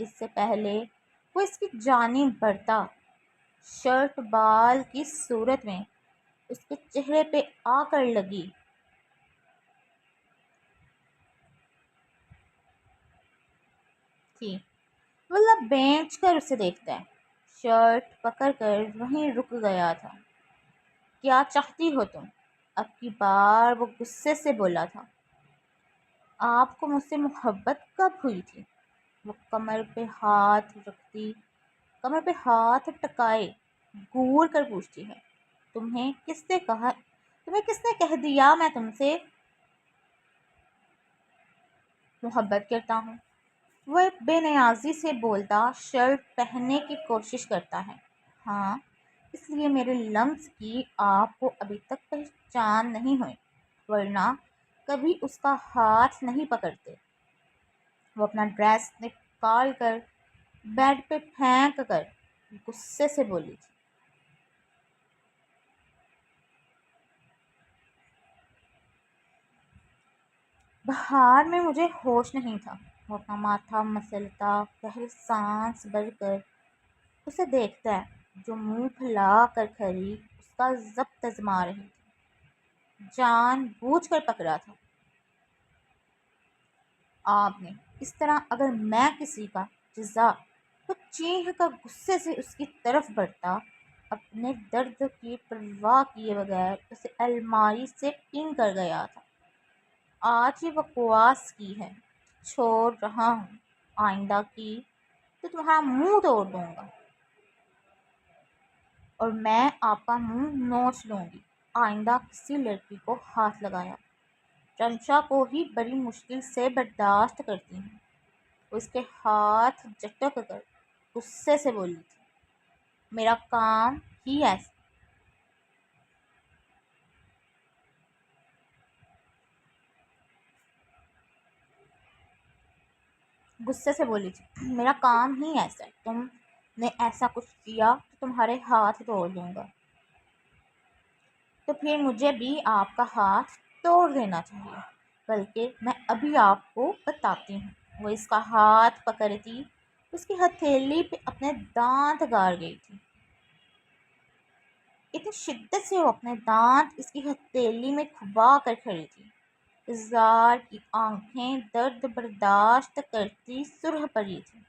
اس سے پہلے وہ اس کی جانب بڑھتا، شرٹ بال کی صورت میں اس کے چہرے پہ آ کر لگی تھی۔ وہ بینچ کر اسے دیکھتا ہے، شرٹ پکڑ کر وہیں رک گیا تھا۔ کیا چاہتی ہو تم؟ اب کی بار وہ غصے سے بولا تھا۔ آپ کو مجھ سے محبت کب ہوئی تھی؟ وہ کمر پہ ہاتھ ٹکائے گور کر پوچھتی ہے۔ تمہیں کس نے کہہ دیا میں تم سے محبت کرتا ہوں؟ وہ بے نیازی سے بولتا شرٹ پہننے کی کوشش کرتا ہے۔ ہاں، اس لیے میرے لمس کی آپ کو ابھی تک پہچان نہیں ہوئی، ورنہ کبھی اس کا ہاتھ نہیں پکڑتے۔ وہ اپنا ڈریس نکال کر بیڈ پہ پھینک کر غصے سے بولی تھی۔ بہار میں مجھے ہوش نہیں تھا۔ وہ اپنا ماتھا مسلتا، گہری سانس بھر کر اسے دیکھتا ہے جو منہ پھیلا کر کھڑی اس کا ضبط آزما رہی تھی۔ جان بوجھ کر پکڑا تھا آپ نے۔ اس طرح اگر میں کسی کا جزا تو چینھ کر غصے سے اس کی طرف بڑھتا، اپنے درد کی پرواہ کیے بغیر اسے الماری سے پن کر گیا تھا۔ آج ہی بکواس کی ہے، چھوڑ رہا ہوں، آئندہ کی تو تمہارا منہ توڑ دوں گا اور میں آپ کا منہ نوچ لوں گی۔ آئندہ کسی لڑکی کو ہاتھ لگایا۔ رمشا کو ہی بڑی مشکل سے برداشت کرتی ہوں۔ وہ اس کے ہاتھ جھٹک کر غصے سے بولی تھی۔ میرا کام ہی ایسا میرا کام ہی ایسا ہے، تم نے ایسا کچھ کیا تو تمہارے ہاتھ توڑ دوں گا۔ تو پھر مجھے بھی آپ کا ہاتھ توڑ دینا چاہیے، بلکہ میں ابھی آپ کو بتاتی ہوں۔ وہ اس کا ہاتھ پکڑتی اس کی ہتھیلی پہ اپنے دانت گاڑ گئی تھی۔ اتنی شدت سے وہ اپنے دانت اس کی ہتھیلی میں کھبا کر کھڑی تھی۔ اظہار کی آنکھیں درد برداشت کرتی سرخ پڑی تھیں۔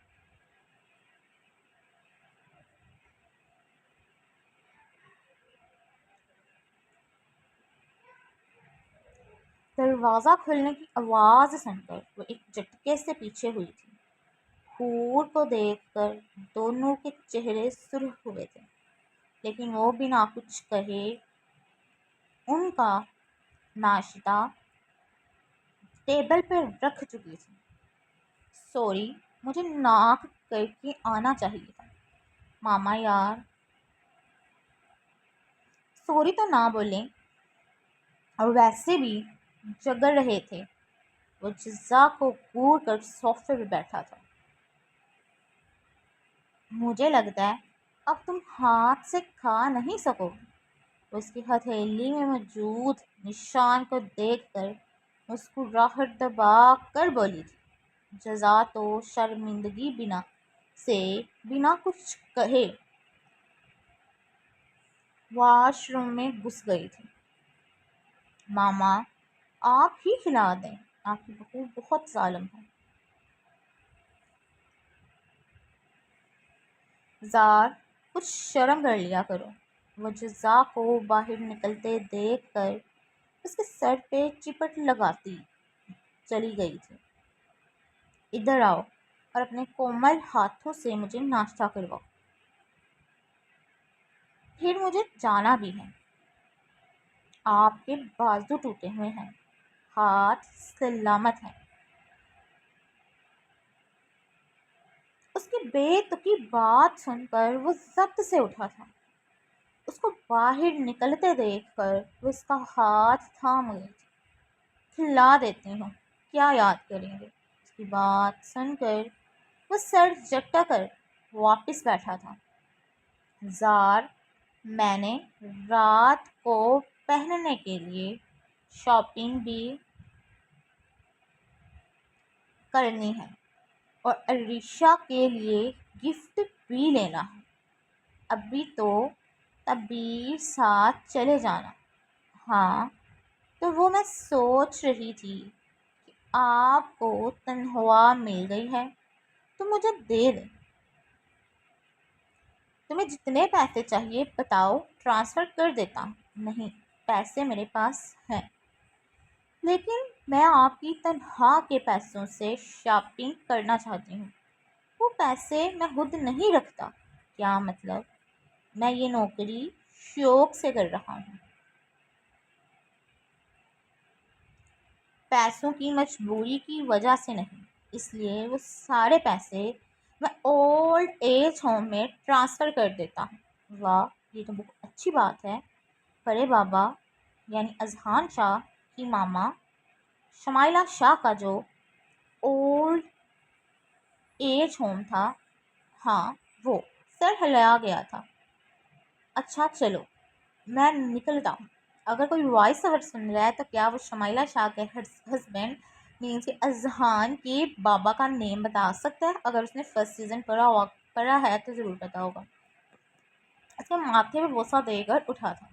دروازہ کھلنے کی آواز سن کر وہ ایک جھٹکے سے پیچھے ہوئی تھی۔ حور کو دیکھ کر دونوں کے چہرے سرخ ہوئے تھے، لیکن وہ بنا کچھ کہے ان کا ناشتہ ٹیبل پر رکھ چکی تھی۔ سوری، مجھے ناک کر کے آنا چاہیے تھا ماما یار۔ سوری تو نہ بولیں، اور ویسے بھی جگڑ رہے تھے۔ وہ جزا کو گور کر صوفے پہ بیٹھا تھا۔ مجھے لگتا ہے اب تم ہاتھ سے کھا نہیں سکو گے۔ وہ اس کی ہتھیلی میں موجود نشان کو دیکھ کر مسکراہٹ دبا کر بولی تھی۔ جزا تو شرمندگی بنا کچھ کہے واش روم میں گھس گئی تھی۔ ماما، آپ ہی کھلا دیں، آپ کی بہو بہت ظالم ہے۔ زار، کچھ شرم کر لیا کرو۔ وہ جزا کو باہر نکلتے دیکھ کر اس کے سر پہ چپٹ لگاتی چلی گئی تھی۔ ادھر آؤ اور اپنے کومل ہاتھوں سے مجھے ناشتہ کرواؤ، پھر مجھے جانا بھی ہے۔ آپ کے بازو ٹوٹے ہوئے ہیں، ہاتھ سلامت ہیں۔ اس کی بے تکی بات سن کر وہ ضبط سے اٹھا تھا۔ اس کو باہر نکلتے دیکھ کر وہ اس کا ہاتھ تھام گئی تھی۔ کھلا دیتی ہوں، کیا یاد کریں گے؟ اس کی بات سن کر وہ سر جھٹک کر واپس بیٹھا تھا۔ زار، میں نے رات کو پہننے کے لیے شاپنگ بھی کرنی ہے۔ اور عریشہ کے لیے گفٹ بھی لینا ہے۔ ابھی تو تبیر ساتھ چلے جانا۔ ہاں، تو وہ میں سوچ رہی تھی کہ آپ کو تنخواہ مل گئی ہے تو مجھے دے دیں۔ تمہیں جتنے پیسے چاہیے بتاؤ، ٹرانسفر کر دیتا ہوں۔ نہیں، پیسے میرے پاس ہیں، لیکن میں آپ کی تنخواہ کے پیسوں سے شاپنگ کرنا چاہتی ہوں۔ وہ پیسے میں خود نہیں رکھتا۔ کیا مطلب؟ میں یہ نوکری شوق سے کر رہا ہوں، پیسوں کی مجبوری کی وجہ سے نہیں۔ اس لیے وہ سارے پیسے میں اولڈ ایج ہوم میں ٹرانسفر کر دیتا ہوں۔ واہ، یہ تو بہت اچھی بات ہے۔ بڑے بابا یعنی اذہان شاہ کی ماما شمائلہ شاہ کا جو اولڈ ایج ہوم تھا، ہاں وہ سر ہلایا گیا تھا۔ اچھا چلو، میں نکلتا ہوں۔ اگر کوئی وائس اوور سن رہا ہے تو کیا وہ شمائلہ شاہ کے ہسبینڈ مینس کہ اذہان کے بابا کا نیم بتا سکتا ہے؟ اگر اس نے فرسٹ سیزن پڑھا ہے تو ضرور پتا ہوگا۔ اس کے ماتھے پہ بوسہ دے کر اٹھا تھا۔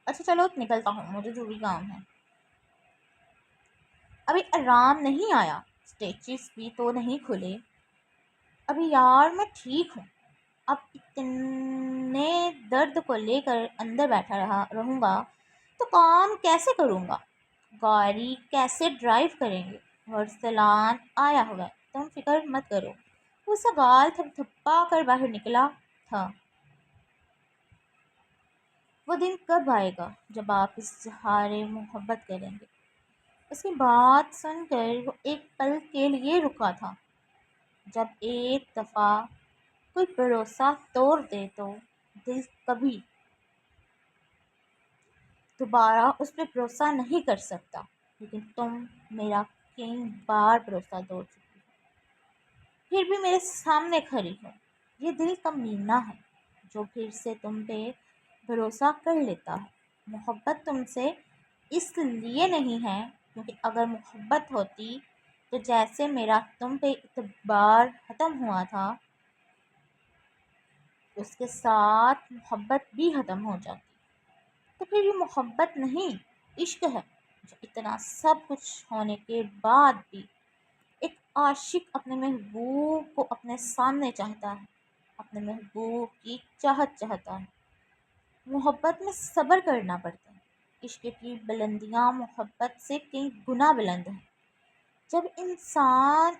اچھا چلو نکلتا ہوں، مجھے ضروری کام ہے۔ ابھی آرام نہیں آیا، اسٹیچز بھی تو نہیں کھلے ابھی یار۔ میں ٹھیک ہوں، اب اتنے درد کو لے کر اندر بیٹھا رہوں گا تو کام کیسے کروں گا؟ گاڑی کیسے ڈرائیو کریں گے؟ ورسلان آیا ہوا ہے، تم فکر مت کرو۔ وہ سگال تھپ تھپا کر باہر نکلا تھا۔ وہ دن کب آئے گا جب آپ اظہار محبت کریں گے؟ اس کی بات سن کر وہ ایک پل کے لیے رکا تھا۔ جب ایک دفعہ کوئی بھروسہ توڑ دے تو دل کبھی دوبارہ اس پہ بھروسہ نہیں کر سکتا۔ لیکن تم میرا کئی بار بھروسہ توڑ چکی ہو، پھر بھی میرے سامنے کھڑی ہو۔ یہ دل کمینہ ہے جو پھر سے تم پہ بھروسہ کر لیتا ہے۔ محبت تم سے اس لیے نہیں ہے کیونکہ اگر محبت ہوتی تو جیسے میرا تم پہ اعتبار ختم ہوا تھا، اس کے ساتھ محبت بھی ختم ہو جاتی۔ تو پھر یہ محبت نہیں، عشق ہے، جو اتنا سب کچھ ہونے کے بعد بھی ایک عاشق اپنے محبوب کو اپنے سامنے چاہتا ہے، اپنے محبوب کی چاہت چاہتا ہے۔ محبت میں صبر کرنا پڑتا ہے۔ عشق کی بلندیاں محبت سے کئی گنا بلند ہیں۔ جب انسان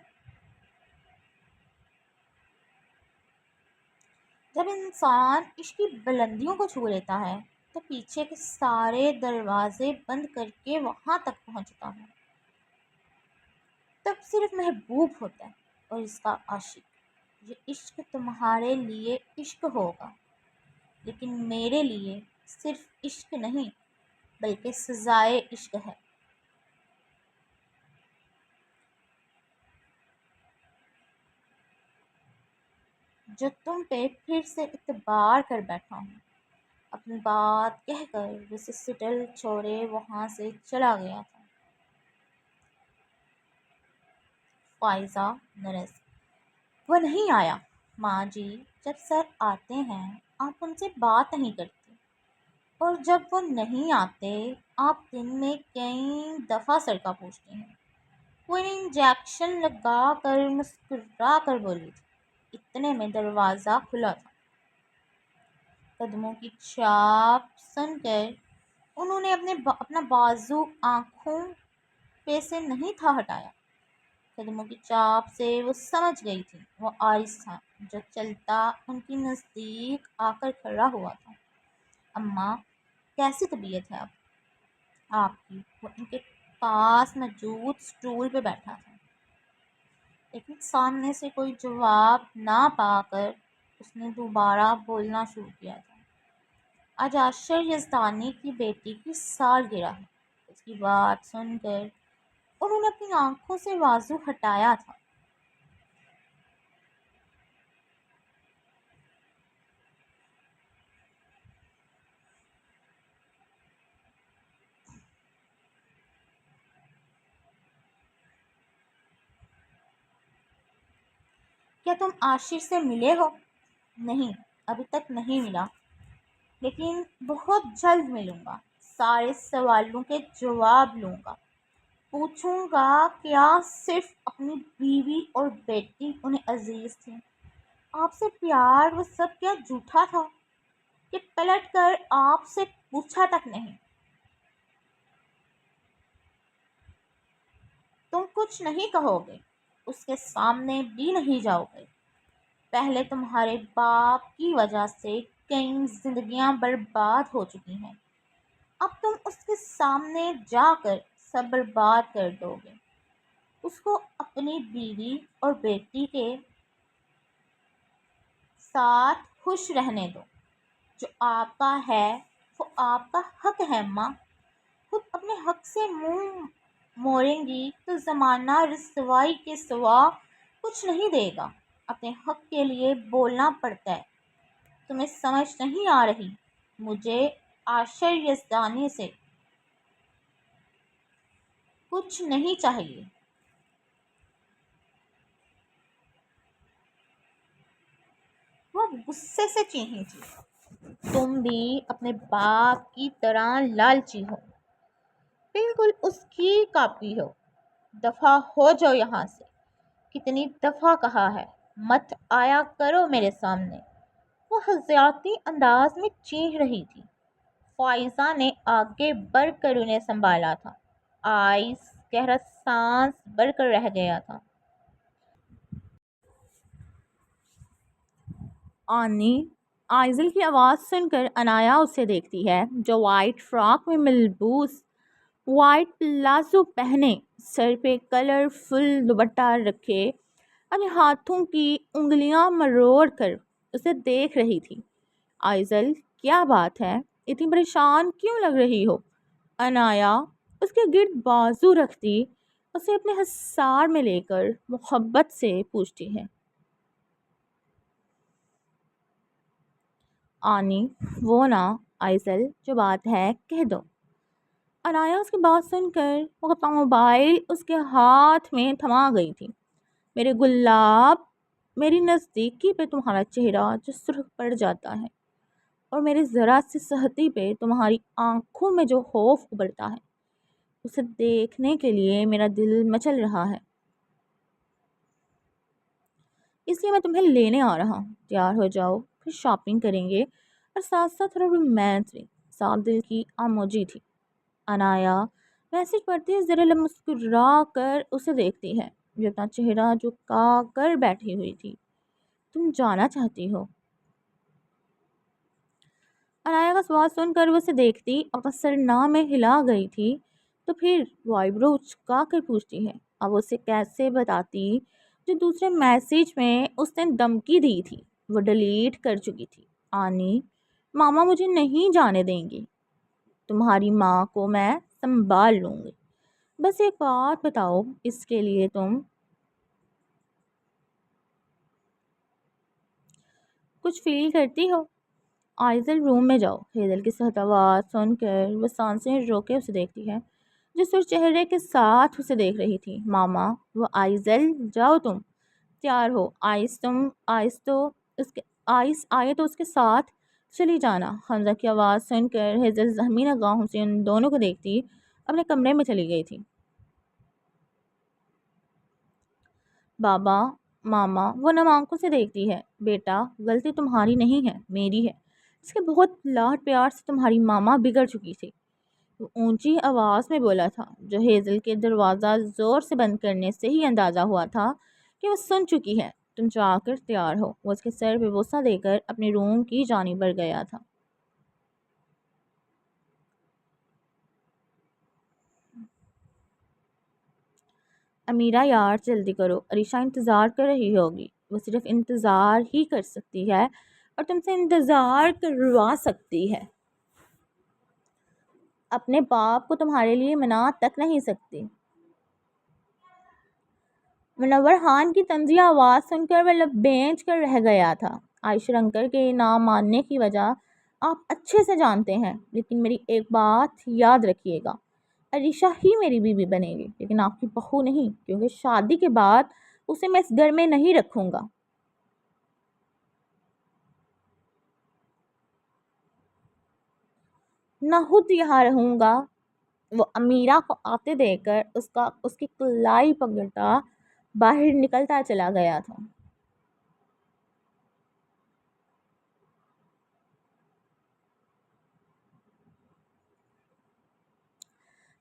عشق کی بلندیوں کو چھو لیتا ہے تو پیچھے کے سارے دروازے بند کر کے وہاں تک پہنچتا ہے۔ تب صرف محبوب ہوتا ہے اور اس کا عاشق۔ یہ عشق تمہارے لیے عشق ہوگا، لیکن میرے لیے صرف عشق نہیں بلکہ سزائے عشق ہے۔ جو تم پہ پھر سے اعتبار کر بیٹھا ہوں۔ اپنی بات کہہ کر اسے سٹل چھوڑے وہاں سے چلا گیا تھا۔ فائزہ نرس: وہ نہیں آیا ماں جی، جب سر آتے ہیں آپ ان سے بات نہیں کرتی، اور جب وہ نہیں آتے آپ دن میں کئی دفعہ سر کا پوچھتی ہیں۔ وہ انجیکشن لگا کر مسکرا کر بولی تھی۔ اتنے میں دروازہ کھلا تھا۔ قدموں کی چاپ سن کر انہوں نے اپنا بازو آنکھوں پہ سے نہیں تھا ہٹایا۔ قدموں کی چاپ سے وہ سمجھ گئی تھی وہ عارض تھا جو چلتا ان کی نزدیک آ کر کھڑا ہوا تھا۔ اماں، کیسی طبیعت ہے اب آپ کی؟ وہ ان کے پاس موجود سٹول پہ بیٹھا تھا، لیکن سامنے سے کوئی جواب نہ پا کر اس نے دوبارہ بولنا شروع کیا تھا۔ آج عاشر یزدانی کی بیٹی کی سالگرہ ہے۔ اس کی بات سن کر انہوں نے اپنی آنکھوں سے بازو ہٹایا تھا۔ کیا تم عاشر سے ملے ہو؟ نہیں، ابھی تک نہیں ملا، لیکن بہت جلد ملوں گا۔ سارے سوالوں کے جواب لوں گا۔ پوچھوں گا کیا صرف اپنی بیوی اور بیٹی انہیں عزیز تھی؟ آپ سے پیار وہ سب کیا جھوٹا تھا کہ پلٹ کر آپ سے پوچھا تک نہیں؟ تم کچھ نہیں کہو گے، اس کے سامنے بھی نہیں جاؤ گے۔ پہلے تمہارے باپ کی وجہ سے کئی زندگیاں برباد ہو چکی ہیں، اب تم اس کے سامنے جا کر سب برباد کر دو گے۔ اس کو اپنی بیوی اور بیٹی کے ساتھ خوش رہنے دو۔ جو آپ کا ہے وہ آپ کا حق ہے ماں۔ خود اپنے حق سے منہ موڑیں گی تو زمانہ رسوائی کے سوا کچھ نہیں دے گا۔ اپنے حق کے لیے بولنا پڑتا ہے۔ تمہیں سمجھ نہیں آ رہی؟ مجھے عاشر یزدانی سے کچھ نہیں چاہیے۔ وہ غصے سے چیخیں تھی، تم بھی اپنے باپ کی طرح لالچی ہو، بالکل اس کی کاپی ہو۔ دفع ہو جاؤ یہاں سے۔ کتنی دفعہ کہا ہے مت آیا کرو میرے سامنے۔ وہ حزیاتی انداز میں چیخ رہی تھی۔ فائزہ نے آگے بڑھ کر انہیں سنبھالا تھا۔ آئس گہرا سانس بھر کر رہ گیا تھا۔ آنی، آئزل کی آواز سن کر انایا اسے دیکھتی ہے، جو وائٹ فراک میں ملبوس وائٹ پلازو پہنے، سر پہ کلر فل دوپٹہ رکھے، اپنے ہاتھوں کی انگلیاں مروڑ کر اسے دیکھ رہی تھی۔ آئزل، کیا بات ہے؟ اتنی پریشان کیوں لگ رہی ہو؟ انایا اس کے گرد بازو رکھتی اسے اپنے حصار میں لے کر محبت سے پوچھتی ہے۔ آنی، وہ نا آئزل، جو بات ہے کہہ دو۔ انایا اس کی بات سن کر وہ اپنا موبائل اس کے ہاتھ میں تھما گئی تھی۔ میرے گلاب، میری نزدیکی پہ تمہارا چہرہ جو سرخ پڑ جاتا ہے، اور میرے ذرا سی سہتی پہ تمہاری آنکھوں میں جو خوف ابھرتا ہے، اسے دیکھنے کے لیے میرا دل مچل رہا ہے۔ اس لیے میں تمہیں لینے آ رہا ہوں۔ تیار ہو جاؤ، پھر شاپنگ کریں گے، اور ساتھ ساتھ تھوڑا رومانس بھی۔ صاف دل کی آموجی تھی۔ انایا میسج پڑھتی ذرا مسکرا کر اسے دیکھتی ہے، جو اپنا چہرہ جھکا کر بیٹھی ہوئی تھی۔ تم جانا چاہتی ہو؟ انایا کا سوال سن کر وہ اسے دیکھتی اپنا سر نہ میں ہلا گئی تھی، تو پھر وہ آئیبرو چکا کر پوچھتی ہے، اب اسے کیسے بتاتی جو دوسرے میسیج میں اس نے دھمکی دی تھی وہ ڈیلیٹ کر چکی تھی۔ آنی، ماما مجھے نہیں جانے دیں گی۔ تمہاری ماں کو میں سنبھال لوں گی۔ بس ایک بات بتاؤ، اس کے لیے تم کچھ فیل کرتی ہو؟ آئزل، روم میں جاؤ۔ ہیزل کی سخت آواز سن کر وہ سانسیں روکے اسے دیکھتی ہے، جس اور چہرے کے ساتھ اسے دیکھ رہی تھی۔ ماما، وہ آئزل، جاؤ تم، تیار ہو۔ آئس آئے تو اس کے ساتھ چلی جانا۔ حمزہ کی آواز سن کر ہیزل زخمی نگاہوں سے ان دونوں کو دیکھتی اپنے کمرے میں چلی گئی تھی۔ بابا، ماما وہ نم آنکھوں سے دیکھتی ہے۔ بیٹا، غلطی تمہاری نہیں ہے، میری ہے۔ اس کے بہت لاڈ پیار سے تمہاری ماما بگڑ چکی تھی۔ وہ اونچی آواز میں بولا تھا، جو ہیزل کے دروازہ زور سے بند کرنے سے ہی اندازہ ہوا تھا کہ وہ سن چکی ہے۔ تم جا کر تیار ہو۔ وہ اس کے سر پہ بوسہ دے کر اپنے روم کی جانب بڑھ گیا تھا۔ امیرہ یار، جلدی کرو، عریشہ انتظار کر رہی ہوگی۔ وہ صرف انتظار ہی کر سکتی ہے اور تم سے انتظار کروا سکتی ہے۔ اپنے باپ کو تمہارے لیے منا تک نہیں سکتی۔ منور خان کی طنزیہ آواز سن کر وہ لب بینچ کر رہ گیا تھا۔ عائشہ انکل کے نہ ماننے کی وجہ آپ اچھے سے جانتے ہیں، لیکن میری ایک بات یاد رکھیے گا، عریشہ ہی میری بیوی بنے گی، لیکن آپ کی بہو نہیں، کیونکہ شادی کے بعد اسے میں اس گھر میں نہیں رکھوں گا۔ نہ خود یہاں رہوں گا۔ وہ امیرہ کو آتے دیکھ کر اس کی کلائی پکڑتا باہر نکلتا چلا گیا تھا۔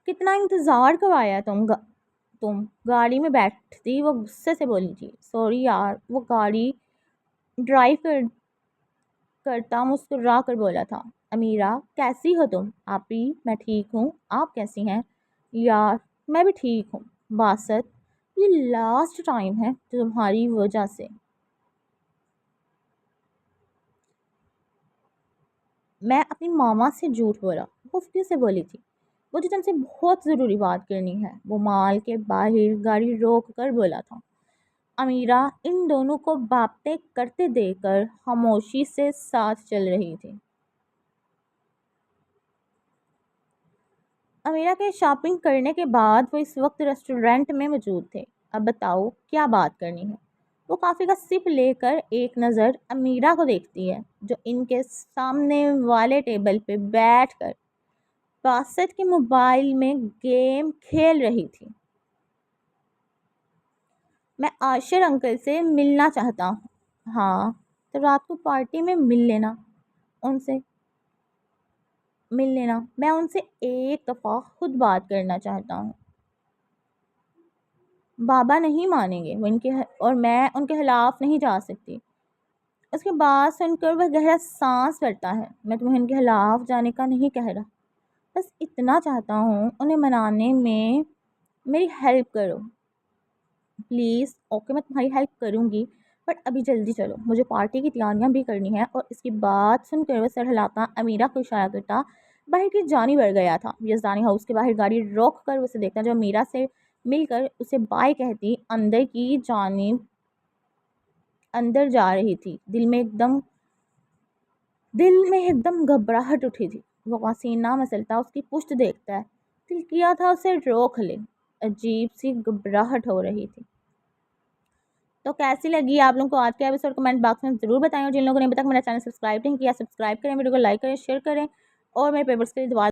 کتنا انتظار کروایا تم گاڑی میں بیٹھتی وہ غصے سے بولی تھی۔ سوری یار، وہ گاڑی ڈرائیو کرتا مسکرا کر بولا تھا۔ امیرہ کیسی ہو تم؟ آپی میں ٹھیک ہوں، آپ کیسی ہیں؟ یار میں بھی ٹھیک ہوں باسط، یہ لاسٹ ٹائم ہے جو تمہاری وجہ سے میں اپنی ماما سے جھوٹ بولا، خفتے سے بولی تھی۔ مجھے تم سے بہت ضروری بات کرنی ہے، وہ مال کے باہر گاڑی روک کر بولا تھا۔ امیرہ ان دونوں کو باتیں کرتے دیکھ کر خاموشی سے ساتھ چل رہی تھی۔ امیرہ کے شاپنگ کرنے کے بعد وہ اس وقت ریسٹورنٹ میں موجود تھے۔ اب بتاؤ کیا بات کرنی ہے؟ وہ کافی کا سپ لے کر ایک نظر امیرہ کو دیکھتی ہے جو ان کے سامنے والے ٹیبل پہ بیٹھ کر باسط کے موبائل میں گیم کھیل رہی تھی۔ میں عاشر انکل سے ملنا چاہتا ہوں۔ ہاں تو رات کو پارٹی میں مل لینا میں ان سے ایک دفعہ خود بات کرنا چاہتا ہوں۔ بابا نہیں مانیں گے اور میں ان کے خلاف نہیں جا سکتی۔ اس کے بعد سن کر وہ گہرا سانس بھرتا ہے۔ میں تمہیں ان کے خلاف جانے کا نہیں کہہ رہا، بس اتنا چاہتا ہوں انہیں منانے میں میری ہیلپ کرو پلیز۔ اوکے میں تمہاری ہیلپ کروں گی، بٹ ابھی جلدی چلو، مجھے پارٹی کی تیاریاں بھی کرنی ہے۔ اور اس کی بات سن کر وہ سر ہلاتا امیرہ کو اشارہ کرتا باہر کی جانب بڑھ گیا تھا۔ یزدانی ہاؤس کے باہر گاڑی روک کر اسے دیکھتا جو امیرہ سے مل کر اسے بائے کہتی اندر کی جانب اندر جا رہی تھی۔ دل میں ایک دم گھبراہٹ اٹھی تھی۔ وہ پسینہ مسلتا اس کی پشت دیکھتا ہے، دل کیا تھا اسے روک لے، عجیب سی گھبراہٹ ہو رہی تھی۔ تو کیسی لگی آپ لوگوں کو آج کے ایپیسوڈ؟ کمنٹ باکس میں ضرور بتائیں، اور جن لوگوں نے ابھی تک میرا چینل سبسکرائب نہیں کیا، سبسکرائب کریں، ویڈیو کو لائک کریں، شیئر کریں، اور میرے پیپرز کے لیے دعا